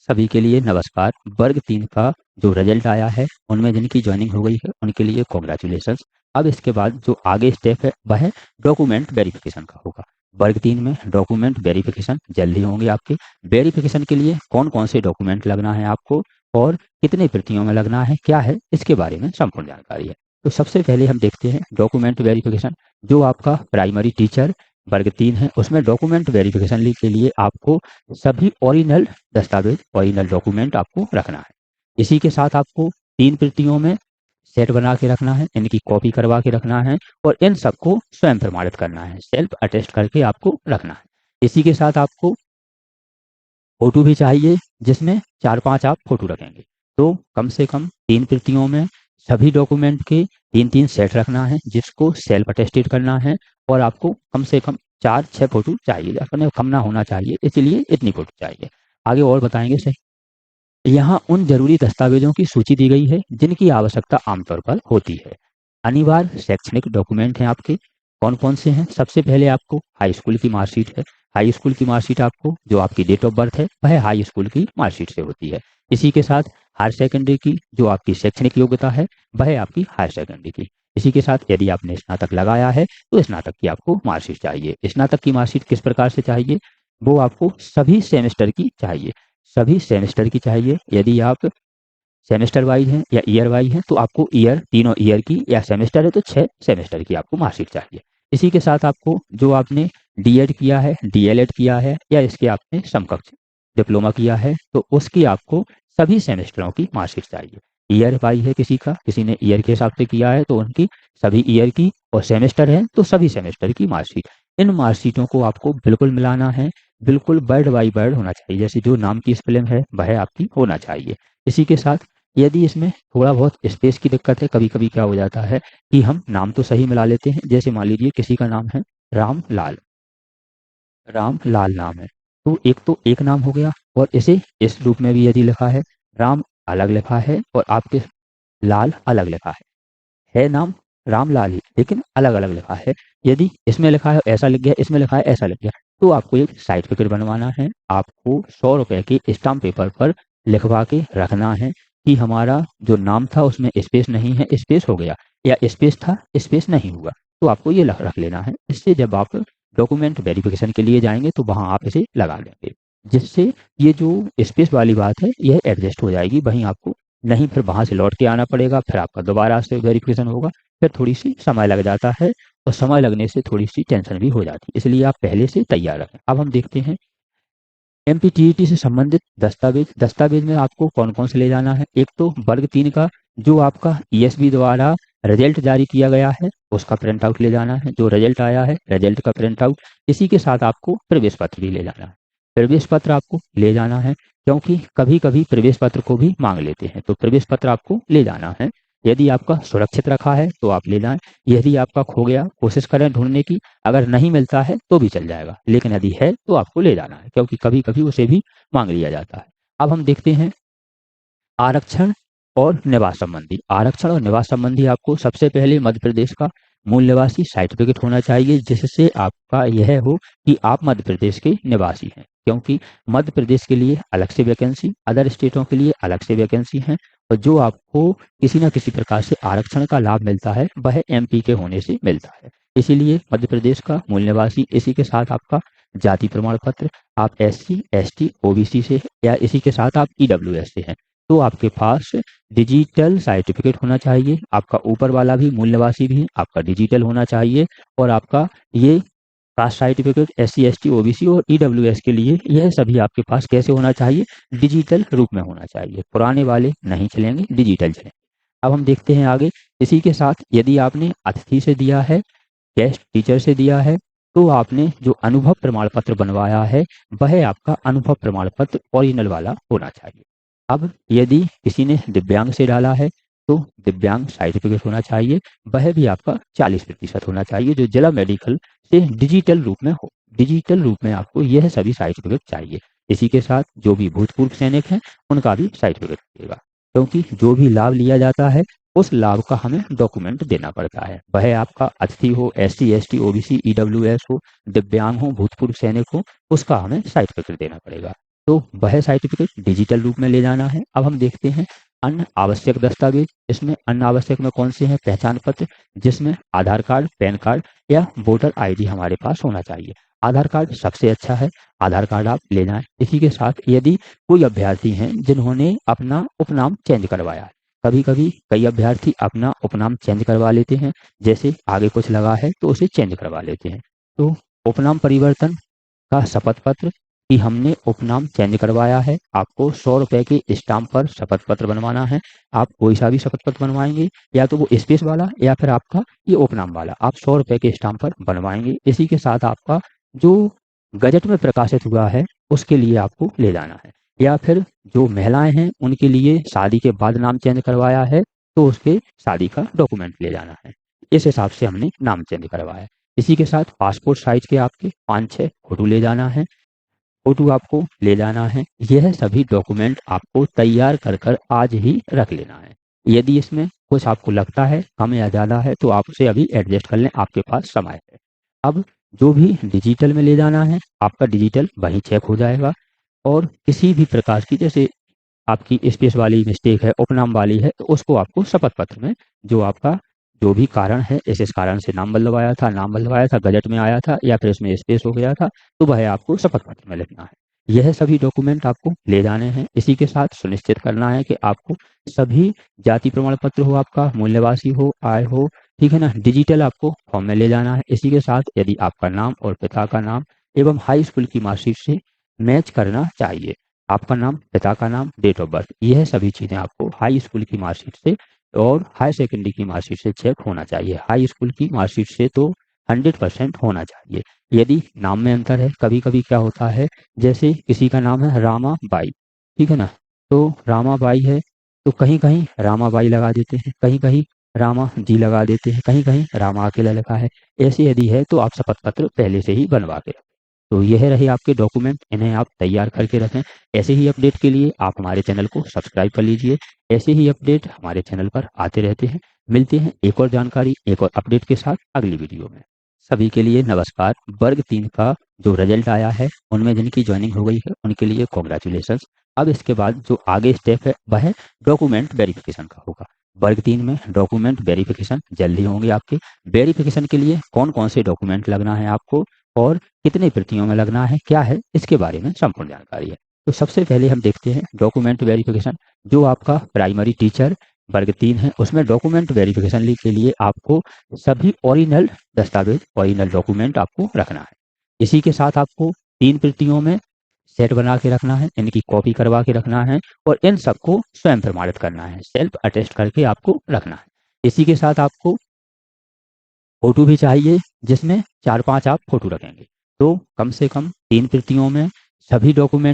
सभी के लिए नमस्कार। वर्ग 3 का जो रिजल्ट आया है, उनमें जिनकी जॉइनिंग हो गई है, उनके लिए कांग्रेचुलेशंस। अब इसके बाद जो आगे स्टेप है, वह है डॉक्यूमेंट वेरिफिकेशन का होगा। वर्ग 3 में डॉक्यूमेंट वेरिफिकेशन जल्दी होंगे आपके। वेरिफिकेशन के लिए कौन-कौन से डॉक्यूमेंट लगना है आपको और कितनी प्रतियों में लगना है, क्या है, इसके बारे में संपूर्ण जानकारी है। तो सबसे पहले हम देखते हैं डॉक्यूमेंट वेरिफिकेशन। जो आपका प्राइमरी टीचर वर्ग 3 है, उसमें डॉक्यूमेंट वेरिफिकेशन के लिए आपको सभी ओरिजिनल दस्तावेज, ओरिजिनल डॉक्यूमेंट आपको रखना है। इसी के साथ आपको 3 प्रतियों में सेट बना के रखना है, इनकी कॉपी करवा के रखना है और इन सबको स्वयं प्रमाणित करना है, सेल्फ अटेस्ट करके आपको रखना है। इसी के साथ आपको फ़ोटो भी चाहिए, जिसमें 4-5 आप फ़ोटो रखेंगे। तो कम से कम 3 प्रतियों में सभी डॉक्यूमेंट के 3-3 सेट रखना है, जिसको सेल्फ अटेस्टेड करना है और आपको कम से कम 4-6 फ़ोटो चाहिए, अपने कम ना होना चाहिए, इसलिए इतनी फ़ोटो चाहिए। आगे और बताएँगे सही। यहाँ उन ज़रूरी दस्तावेज़ों की सूची दी गई है, जिनकी आवश्यकता आमतौर पर होती है। अनिवार्य शैक्षणिक डॉक्यूमेंट हैं आपके, कौन-कौन से हैं? सबसे पहले आपको हाई स्कूल की मार्कशीट है। हाई स्कूल की मार्कशीट आपको जो आपकी डेट ऑफ बर्थ है, वह हाई स्कूल की मार्कशीट से होती है। इसी के साथ हायर सेकेंडरी की जो आपकी शैक्षणिक योग्यता है, वह आपकी हायर सेकेंडरी की। इसी के साथ यदि आपने स्नातक लगाया है, तो स्नातक की आपको मार्कशीट चाहिए। स्नातक की मार्कशीट किस प्रकार से चाहिए? वो आपको सभी सेमेस्टर की चाहिए। सभी सेमेस्टर की चाहिए। यदि आप सेमेस्टर वाइज हैं या ईयर वाइज हैं, तो आपको ईयर, तीनों ईयर की, या सेमेस्टर है तो 6 सेमेस्टर की आपको मार्कशीट चाहिए। इसी के साथ आपको जो आपने डीएड किया है, डीएलएड किया है या इसके आपने समकक्ष डिप्लोमा किया है, तो उसकी आपको सभी सेमेस्टरों की मार्कशीट चाहिए। ईयर वाइज है किसी का, किसी ने ईयर के हिसाब से किया है तो उनकी सभी ईयर की, और सेमेस्टर है तो सभी सेमेस्टर की मार्कशीट। इन मार्कशीटों को आपको बिल्कुल मिलाना है, बिल्कुल वर्ड बाय वर्ड होना चाहिए, जैसे जो नाम की स्पेलिंग है वह आपकी होना चाहिए। इसी के साथ यदि इसमें थोड़ा बहुत स्पेस की दिक्कत है, कभी-कभी क्या हो जाता है कि हम नाम तो सही मिला लेते हैं, जैसे मान लीजिए किसी का नाम है रामलाल, रामलाल नाम है, तो एक नाम हो गया, और इसे इस रूप में भी यदि लिखा है, राम अलग लिखा है और आपके लाल अलग लिखा है नाम रामलाल ही, लेकिन अलग-अलग लिखा है। यदि इसमें लिखा है ऐसा लिख गया, इसमें लिखा है ऐसा लिख गया, तो आपको एक सर्टिफिकेट बनवाना है। आपको ₹100 के स्टाम्प पेपर पर लिखवा के रखना है कि हमारा जो नाम था उसमें स्पेस नहीं है, स्पेस हो गया, या स्पेस था, स्पेस नहीं हुआ। तो आपको ये रख लेना है। इससे जब आप डॉक्यूमेंट वेरिफिकेशन के लिए जाएँगे, तो वहाँ आप इसे लगा लेंगे। जिससे ये जो स्पेस वाली बात है, यह एडजस्ट हो जाएगी। वहीं आपको नहीं फिर वहाँ से लौट के आना पड़ेगा, फिर आपका दोबारा से वेरिफिकेशन होगा, फिर थोड़ी-सी समय लग जाता है, और समय लगने से थोड़ी-सी टेंशन भी हो जाती है। इसलिए आप पहले से तैयार रहें। अब हम देखते हैं एमपीटीईटी से संबंधित दस्तावेज। दस्तावेज में आपको कौन-कौन से ले जाना है? एक तो वर्ग 3 का जो आपका ईएसबी द्वारा रिजल्ट जारी किया गया है, उसका प्रिंट आउट ले जाना है। जो रिजल्ट आया है, रिजल्ट का प्रिंट आउट। इसी के साथ आपको प्रवेश पत्र भी ले जाना है। प्रवेश पत्र आपको ले जाना है, क्योंकि कभी-कभी प्रवेश पत्र को भी माँग लेते हैं, तो प्रवेश पत्र आपको ले जाना है। यदि आपका सुरक्षित रखा है, तो आप ले जाएँ। यदि आपका खो गया, कोशिश करें ढूँढने की। अगर नहीं मिलता है तो भी चल जाएगा, लेकिन यदि है तो आपको ले जाना है, क्योंकि कभी-कभी उसे भी माँग लिया जाता है। अब हम देखते हैं आरक्षण और निवास संबंधी। आरक्षण और निवास संबंधी आपको सबसे पहले मध्य प्रदेश का मूल निवासी सर्टिफिकेट होना चाहिए, जिससे आपका यह हो कि आप मध्य प्रदेश के निवासी हैं। क्योंकि मध्य प्रदेश के लिए अलग से वैकेंसी, अदर स्टेटों के लिए अलग से वैकेंसी हैं, और जो आपको किसी न किसी प्रकार से आरक्षण का लाभ मिलता है, वह एमपी के होने से मिलता है। इसीलिए मध्य प्रदेश का मूल निवासी, इसी के साथ आपका जाति प्रमाण पत्र, आप एससी, एसटी, ओबीसी से, या इसी के साथ आप ईडब्ल्यूएस से हैं, तो आपके पास डिजिटल सर्टिफिकेट होना चाहिए। आपका ऊपर वाला भी मूल निवासी भी आपका डिजिटल होना चाहिए, और आपका ये caste certificate SC, ST, OBC और ईडब्ल्यूएस के लिए यह सभी आपके पास कैसे होना चाहिए? डिजिटल रूप में होना चाहिए। पुराने वाले नहीं चलेंगे, डिजिटल चलेंगे। अब हम देखते हैं आगे। इसी के साथ यदि आपने अतिथि से दिया है, गेस्ट टीचर से दिया है, तो आपने जो अनुभव प्रमाण पत्र बनवाया है, वह आपका अनुभव प्रमाण पत्र ओरिजिनल वाला होना चाहिए। अब यदि किसी ने दिव्यांग से डाला है, तो दिव्यांग सर्टिफिकेट होना चाहिए, वह भी आपका 40% होना चाहिए, जो जिला मेडिकल से डिजिटल रूप में हो। डिजिटल रूप में आपको यह सभी सर्टिफिकेट चाहिए। इसी के साथ जो भी भूतपूर्व सैनिक हैं, उनका भी सर्टिफिकेट लगेगा, क्योंकि जो भी लाभ लिया जाता है, उस लाभ का हमें डॉक्यूमेंट देना पड़ता है। वह आपका अतिथि हो, एससी, एसटी, ओबीसी, ईडब्ल्यूएस हो, दिव्यांग हो, भूतपूर्व सैनिक हो, उसका हमें सर्टिफिकेट देना पड़ेगा। तो वह सर्टिफिकेट डिजिटल रूप में ले जाना है। अब हम देखते हैं अन्य आवश्यक दस्तावेज। इसमें अन्य आवश्यक में कौन से हैं? पहचान पत्र, जिसमें आधार कार्ड, पैन कार्ड या वोटर आईडी हमारे पास होना चाहिए। आधार कार्ड सबसे अच्छा है, आधार कार्ड आप ले जाएं। इसी के साथ यदि कोई अभ्यर्थी हैं जिन्होंने अपना उपनाम चेंज करवाया है, कभी कभी कई अभ्यर्थी अपना उपनाम चेंज करवा लेते हैं, जैसे आगे कुछ लगा है तो उसे चेंज करवा लेते हैं। तो उपनाम परिवर्तन का शपथ पत्र कि हमने उपनाम चेंज करवाया है, आपको 100 रुपए के स्टाम्प पर शपथ पत्र बनवाना है। आप कोई सा भी शपथ पत्र बनवाएंगे, या तो वो स्पेस वाला या फिर आपका ये उपनाम वाला, आप 100 रुपए के स्टाम्प पर बनवाएंगे। इसी के साथ आपका जो गजट में प्रकाशित हुआ है उसके लिए आपको ले जाना है। या फिर जो महिलाएं हैं उनके लिए शादी के बाद नाम चेंज करवाया है तो उसके शादी का डॉक्यूमेंट ले जाना है। इस हिसाब से हमने नाम चेंज करवाया है। इसी के साथ पासपोर्ट साइज के आपके 5-6 फोटो ले जाना है, फोटो आपको ले जाना है। यह सभी डॉक्यूमेंट आपको तैयार कर कर आज ही रख लेना है। यदि इसमें कुछ आपको लगता है कम या ज़्यादा है तो आप उसे अभी एडजस्ट कर लें, आपके पास समय है। अब जो भी डिजिटल में ले जाना है आपका डिजिटल वहीं चेक हो जाएगा, और किसी भी प्रकार की जैसे आपकी स्पेस वाली मिस्टेक है, उपनाम वाली है, तो उसको आपको शपथ पत्र में जो आपका जो भी कारण है, इस कारण से नाम बदलवाया था, गजट में आया था या फिर इसमें स्पेस हो गया था, तो वह आपको शपथ पत्र में लिखना है। यह सभी डॉक्यूमेंट आपको ले जाने हैं। इसी के साथ सुनिश्चित करना है कि आपको सभी जाति प्रमाण पत्र हो, आपका मूल निवासी हो, आय हो, ठीक है ना, डिजिटल आपको फॉर्म में ले जाना है। इसी के साथ यदि आपका नाम और पिता का नाम एवं हाई स्कूल की मार्कशीट से मैच करना चाहिए, आपका नाम, पिता का नाम, डेट ऑफ बर्थ, यह सभी चीज़ें आपको हाई स्कूल की मार्कशीट से और हायर सेकेंडरी की मार्कशीट से चेक होना चाहिए। हाई स्कूल की मार्कशीट से तो 100% होना चाहिए। यदि नाम में अंतर है, कभी कभी क्या होता है, जैसे किसी का नाम है रामा बाई, ठीक है ना, तो रामा बाई है तो कहीं कहीं रामा बाई लगा देते हैं, कहीं कहीं रामा जी लगा देते हैं, कहीं कहीं रामा अकेला लिखा है। ऐसे यदि है तो आप शपथ पत्र पहले से ही बनवा के रखें। तो यह रहे आपके डॉक्यूमेंट, इन्हें आप तैयार करके रखें। ऐसे ही अपडेट के लिए आप हमारे चैनल को सब्सक्राइब कर लीजिए। ऐसे ही अपडेट हमारे चैनल पर आते रहते हैं। मिलते हैं एक और जानकारी, एक और अपडेट के साथ अगली वीडियो में। सभी के लिए नमस्कार। वर्ग 3 का जो रिजल्ट आया है उनमें जिनकी ज्वाइनिंग हो गई है उनके लिए कॉन्ग्रेचुलेसन। अब इसके बाद जो आगे स्टेप है वह डॉक्यूमेंट वेरिफिकेशन का होगा। वर्ग 3 में डॉक्यूमेंट वेरिफिकेशन जल्दी होंगे आपके। वेरिफिकेशन के लिए कौन कौन से डॉक्यूमेंट लगना है आपको और कितने प्रतियों में लगना है, क्या है, इसके बारे में संपूर्ण जानकारी है। तो सबसे पहले हम देखते हैं डॉक्यूमेंट वेरिफिकेशन। जो आपका प्राइमरी टीचर वर्ग 3 है उसमें डॉक्यूमेंट वेरिफिकेशन के लिए आपको सभी ओरिजिनल दस्तावेज, ओरिजिनल डॉक्यूमेंट आपको रखना है। इसी के साथ आपको 3 प्रतियों में सेट बना के रखना है, इनकी कॉपी करवा के रखना है और इन सबको स्वयं प्रमाणित करना है, सेल्फ अटेस्ट करके आपको रखना है। इसी के साथ आपको फोटो भी चाहिए, जिसमें 4-5 आप फोटो रखेंगे। तो कम से कम 3 प्रतियों में सभी डॉक्यूमेंट